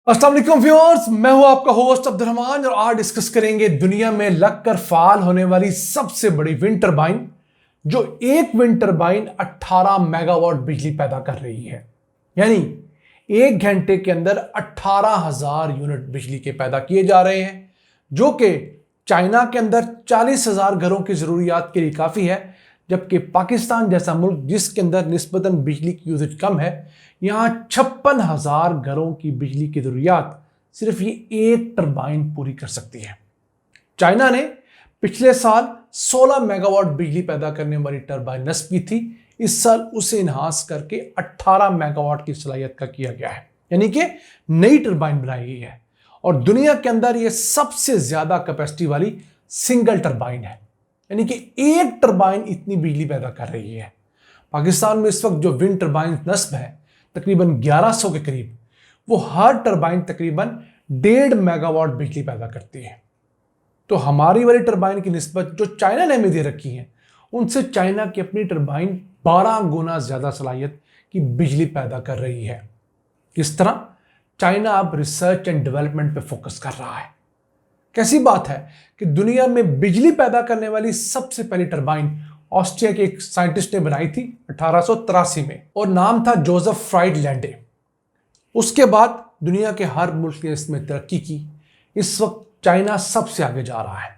अस्सलाम वालेकुम व्यूअर्स, मैं हूं आपका होस्ट अब्दुर्रहमान और आज डिस्कस करेंगे दुनिया में लगकर फाल होने वाली सबसे बड़ी विंड टरबाइन। जो एक विंड टरबाइन 18 मेगावाट बिजली पैदा कर रही है, यानी एक घंटे के अंदर 18,000 यूनिट बिजली के पैदा किए जा रहे हैं, जो कि चाइना के अंदर 40,000 घरों की जरूरियात के लिए काफ़ी है। जबकि पाकिस्तान जैसा मुल्क जिसके अंदर निस्बतन बिजली की यूजेज कम है, यहाँ 56,000 घरों की बिजली की जरूरियात सिर्फ ये एक टरबाइन पूरी कर सकती है। चाइना ने पिछले साल 16 मेगावाट बिजली पैदा करने वाली टरबाइन नस्ब की थी। इस साल उसे इन्हांस करके 18 मेगावाट की सलाहियत का किया गया है, यानी कि नई टरबाइन बनाई गई है और दुनिया के अंदर यह सबसे ज्यादा कैपेसिटी वाली सिंगल टरबाइन है, यानी कि एक टरबाइन इतनी बिजली पैदा कर रही है। पाकिस्तान में इस वक्त जो विंड टरबाइन नस्ब है तकरीबन 1100 के करीब, वो हर टरबाइन तकरीबन 1.5 मेगावाट बिजली पैदा करती है। तो हमारी वाली टरबाइन की निस्बत जो चाइना ने हमें दे रखी है, उनसे चाइना की अपनी टरबाइन 12 गुना ज्यादा सलाहियत की बिजली पैदा कर रही है। किस तरह? चाइना अब रिसर्च एंड डेवलपमेंट पे फोकस कर रहा है। कैसी बात है कि दुनिया में बिजली पैदा करने वाली सबसे पहली टरबाइन ऑस्ट्रिया के एक साइंटिस्ट ने बनाई थी 1883 में और नाम था जोसेफ फ्राइड लैंडे। उसके बाद दुनिया के हर मुल्क ने इसमें तरक्की की। इस वक्त चाइना सबसे आगे जा रहा है,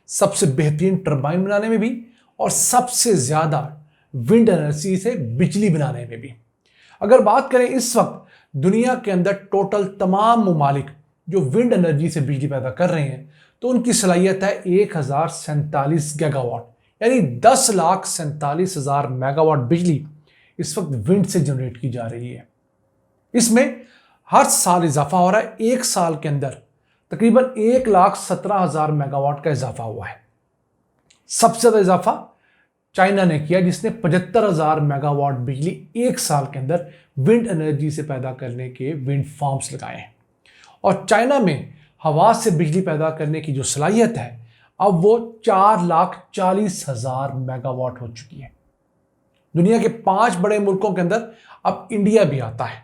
सबसे बेहतरीन टरबाइन बनाने में भी और सबसे ज्यादा विंड एनर्जी से बिजली बनाने में भी। अगर बात करें इस वक्त दुनिया के अंदर टोटल तमाम ममालिक जो विंड एनर्जी से बिजली पैदा कर रहे हैं, तो उनकी सलाहियत है 1047 गीगावाट, यानी 10,47,000 मेगावाट बिजली इस वक्त विंड से जनरेट की जा रही है। इसमें हर साल इजाफा हो रहा है। एक साल के अंदर तकरीबन 1,17,000 मेगावाट का इजाफा हुआ है। सबसे ज्यादा इजाफा चाइना ने किया, जिसने 75,000 मेगावाट बिजली एक साल के अंदर विंड एनर्जी से पैदा करने के विंड फार्म्स लगाए हैं। और चाइना में हवा से बिजली पैदा करने की जो सलाहियत है, अब वो 4,40,000 मेगावाट हो चुकी है। दुनिया के 5 बड़े मुल्कों के अंदर अब इंडिया भी आता है।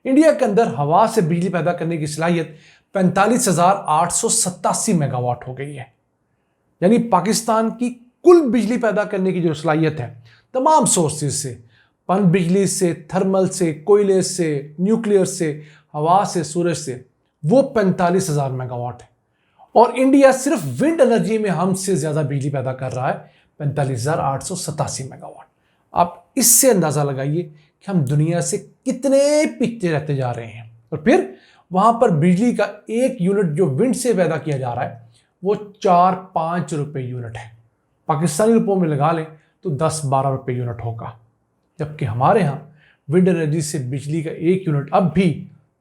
इंडिया के अंदर हवा से बिजली पैदा करने की सलाहियत 45,887 मेगावाट हो गई है, यानी पाकिस्तान की कुल बिजली पैदा करने की जो सलाहियत है तमाम सोर्सेज से, पन बिजली से, थर्मल से, कोयले से, न्यूक्लियर से, हवा से, सूरज से, वो 45,000 मेगावाट है। और इंडिया सिर्फ विंड एनर्जी में हमसे ज्यादा बिजली पैदा कर रहा है, 45,887 मेगावाट। आप इससे अंदाजा लगाइए कि हम दुनिया से कितने पीछे रहते जा रहे हैं। और फिर वहां पर बिजली का एक यूनिट जो विंड से पैदा किया जा रहा है वो 4-5 रुपए यूनिट है। पाकिस्तानी रुपयों में लगा लें तो 10-12 रुपए यूनिट होगा, जबकि हमारे यहाँ विंड एनर्जी से बिजली का एक यूनिट अब भी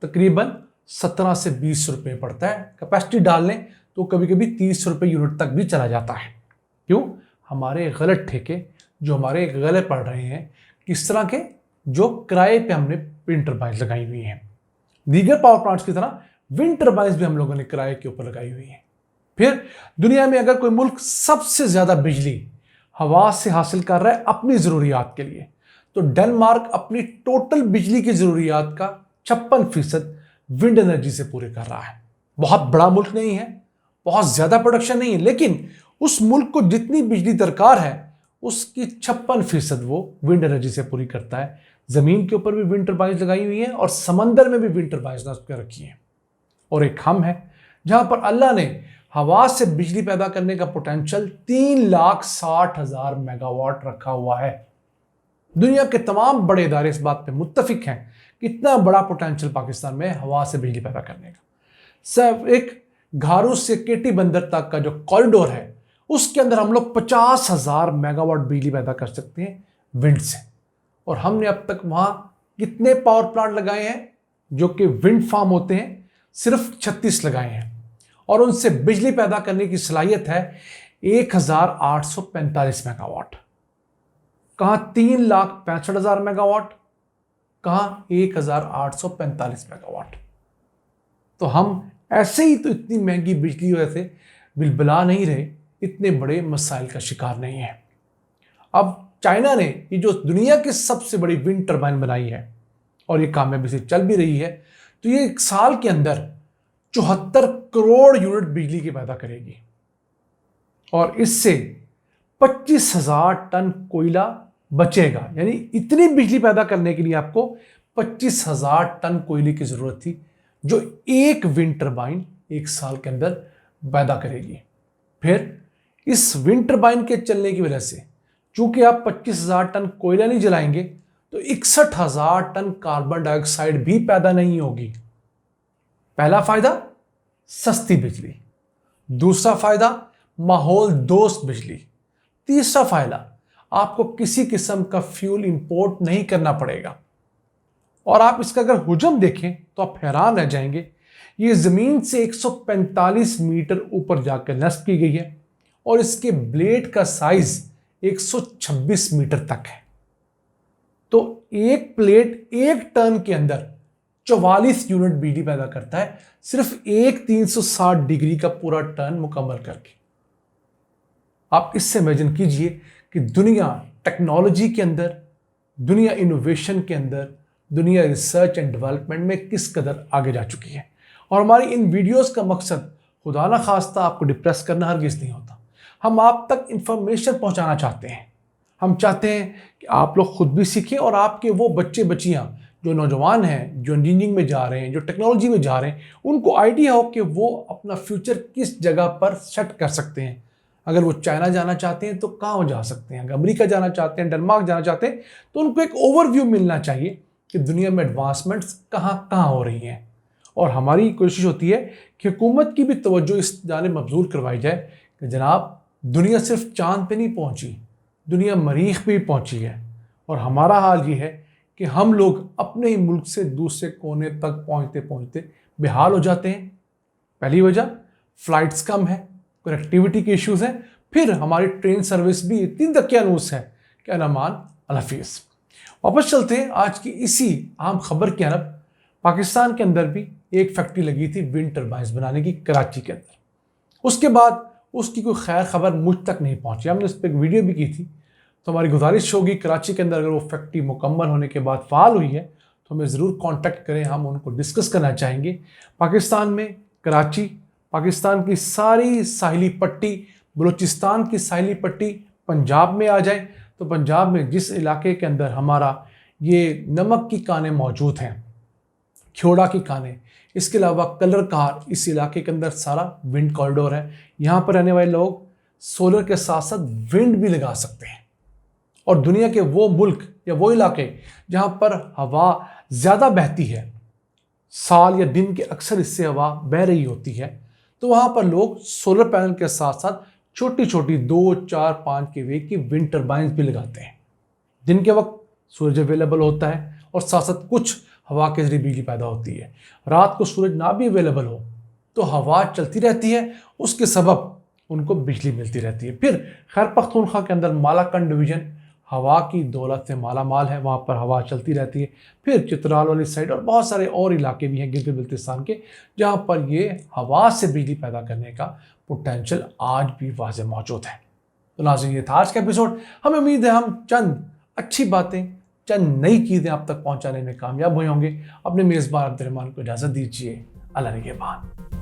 तकरीबन 17 से 20 रुपए पड़ता है। कैपेसिटी डाल लें तो कभी कभी 30 रुपए यूनिट तक भी चला जाता है। क्यों? हमारे गलत ठेके जो हमारे गले पड़ रहे हैं, किस तरह के, जो किराए पे हमने विंड टरबाइन लगाई हुई हैं। दीगर पावर प्लांट्स की तरह विंड टरबाइन भी हम लोगों ने किराए के ऊपर लगाई हुई है। फिर दुनिया में अगर कोई मुल्क सबसे ज्यादा बिजली हवा से हासिल कर रहा है अपनी जरूरियात के लिए, तो डेनमार्क अपनी टोटल बिजली की जरूरियात का 56% विंड एनर्जी से पूरे कर रहा है। बहुत बड़ा मुल्क नहीं है, बहुत ज्यादा प्रोडक्शन नहीं है, लेकिन उस मुल्क को जितनी बिजली दरकार है उसकी 56% वो विंड एनर्जी से पूरी करता है। जमीन के ऊपर भी विंड टरबाइन लगाई हुई है और समंदर में भी विंड टरबाइन नस्ब कर रखी है। और एक हम है जहां पर अल्लाह ने हवा से बिजली पैदा करने का पोटेंशियल 3,60,000 मेगावाट रखा हुआ है। दुनिया के तमाम बड़े इदारे इस बात पे मुत्तफिक हैं कि इतना बड़ा पोटेंशियल पाकिस्तान में हवा से बिजली पैदा करने का। सिर्फ एक घारू से केटी बंदर तक का जो कॉरिडोर है, उसके अंदर हम लोग 50,000 मेगावाट बिजली पैदा कर सकते हैं विंड से। और हमने अब तक वहां कितने पावर प्लांट लगाए हैं जो कि विंड फार्म होते हैं? सिर्फ 36 लगाए हैं और उनसे बिजली पैदा करने की सलाहियत है 1,845 मेगावाट। कहां 3,65,000 मेगावाट, कहां 1,845 मेगावाट। तो हम ऐसे ही तो इतनी महंगी बिजली वजह से बिलबिला नहीं रहे, इतने बड़े मसाइल का शिकार नहीं है। अब चाइना ने ये जो दुनिया की सबसे बड़ी विंड टरबाइन बनाई है और ये कामयाबी से चल भी रही है, तो ये एक साल के अंदर 74 करोड़ यूनिट बिजली की पैदा करेगी और इससे 25,000 टन कोयला बचेगा। यानी इतनी बिजली पैदा करने के लिए आपको 25,000 टन कोयले की जरूरत थी, जो एक विंड टरबाइन एक साल के अंदर पैदा करेगी। फिर इस विंड टरबाइन के चलने की वजह से चूंकि आप 25,000 टन कोयला नहीं जलाएंगे तो 61,000 टन कार्बन डाइऑक्साइड भी पैदा नहीं होगी। पहला फायदा सस्ती बिजली, दूसरा फायदा माहौल दोस्त बिजली, तीसरा फायदा आपको किसी किस्म का फ्यूल इंपोर्ट नहीं करना पड़ेगा। और आप इसका अगर हुजम देखें तो आप हैरान रह जाएंगे। ये जमीन से 145 मीटर ऊपर जाकर नस्ब की गई है और इसके ब्लेड का साइज 126 मीटर तक है। तो एक प्लेट एक टर्न के अंदर 44 यूनिट बिजली पैदा करता है, सिर्फ एक 360 डिग्री का पूरा टर्न मुकम्मल करके। आप इससे इमेजिन कीजिए कि दुनिया टेक्नोलॉजी के अंदर, दुनिया इनोवेशन के अंदर, दुनिया रिसर्च एंड डेवलपमेंट में किस कदर आगे जा चुकी है। और हमारी इन वीडियोस का मकसद खुदा ना खास्ता आपको डिप्रेस करना हरगिज़ नहीं होता। हम आप तक इंफॉर्मेशन पहुंचाना चाहते हैं। हम चाहते हैं कि आप लोग खुद भी सीखें और आपके वो बच्चे बच्चियां जो नौजवान हैं, जो इंजीनियरिंग में जा रहे हैं, जो टेक्नोलॉजी में जा रहे हैं, उनको आइडिया हो कि वो अपना फ्यूचर किस जगह पर सेट कर सकते हैं। अगर वो चाइना जाना चाहते हैं तो कहाँ जा सकते हैं, अगर अमेरिका जाना चाहते हैं, डेनमार्क जाना चाहते हैं, तो उनको एक ओवरव्यू मिलना चाहिए कि दुनिया में एडवांसमेंट्स कहाँ कहाँ हो रही हैं। और हमारी कोशिश होती है कि हुकूमत की भी तवज्जो इस जानिब मबजूल करवाई जाए कि जनाब दुनिया सिर्फ चांद पे नहीं पहुंची, दुनिया मरीख पे भी पहुंची है। और हमारा हाल ये है कि हम लोग अपने ही मुल्क से दूसरे कोने तक पहुंचते पहुंचते बेहाल हो जाते हैं। पहली वजह फ़्लाइट्स कम है, कनेक्टिविटी के इश्यूज़ हैं, फिर हमारी ट्रेन सर्विस भी इतनी दकियानूस है कि अनमान अलहफीज़। वापस चलते हैं आज की इसी आम खबर की तरफ। पाकिस्तान के अंदर भी एक फैक्ट्री लगी थी विंड टरबाइंस बनाने की, कराची के अंदर। उसके बाद उसकी कोई खैर खबर मुझ तक नहीं पहुंची। हमने उस पर एक वीडियो भी की थी। तो हमारी गुजारिश होगी कराची के अंदर अगर वो फैक्ट्री मुकम्मल होने के बाद फ़ाल हुई है तो हमें ज़रूर कांटेक्ट करें, हम उनको डिस्कस करना चाहेंगे। पाकिस्तान में कराची, पाकिस्तान की सारी साहिली पट्टी, बलूचिस्तान की साहिली पट्टी पंजाब में आ जाए तो पंजाब में जिस इलाके के अंदर हमारा ये नमक की कानें मौजूद हैं, ख्योड़ा की कानें, इसके अलावा कलर कार, इस इलाके के अंदर सारा विंड कॉरिडोर है। यहाँ पर रहने वाले लोग सोलर के साथ साथ विंड भी लगा सकते हैं। और दुनिया के वो मुल्क या वो इलाके जहाँ पर हवा ज़्यादा बहती है, साल या दिन के अक्सर इससे हवा बह रही होती है, तो वहाँ पर लोग सोलर पैनल के साथ साथ छोटी छोटी 2, 4, 5 केवी की विंड टरबाइंस भी लगाते हैं। दिन के वक्त सूरज अवेलेबल होता है और साथ साथ कुछ हवा के जरिए बिजली पैदा होती है। रात को सूरज ना भी अवेलेबल हो तो हवा चलती रहती है, उसके सबब उनको बिजली मिलती रहती है। फिर खैर पख्तूनख्वा के अंदर मालाकंड डिवीज़न हवा की दौलत से माला माल है, वहाँ पर हवा चलती रहती है। फिर चित्राल वाली साइड और बहुत सारे और इलाके भी हैं गिलगित बल्तिस्तान के, जहाँ पर ये हवा से बिजली पैदा करने का पोटेंशियल आज भी वाज़ेह मौजूद है। तो नाज़रीन, ये था आज का एपिसोड। हमें उम्मीद है हम चंद अच्छी बातें, चंद नई चीज़ें आप तक पहुँचाने में कामयाब हुए होंगे। अपने मेज़बान अब्दुर्रहमान को इजाज़त दीजिए। अल्लाह निगहबान।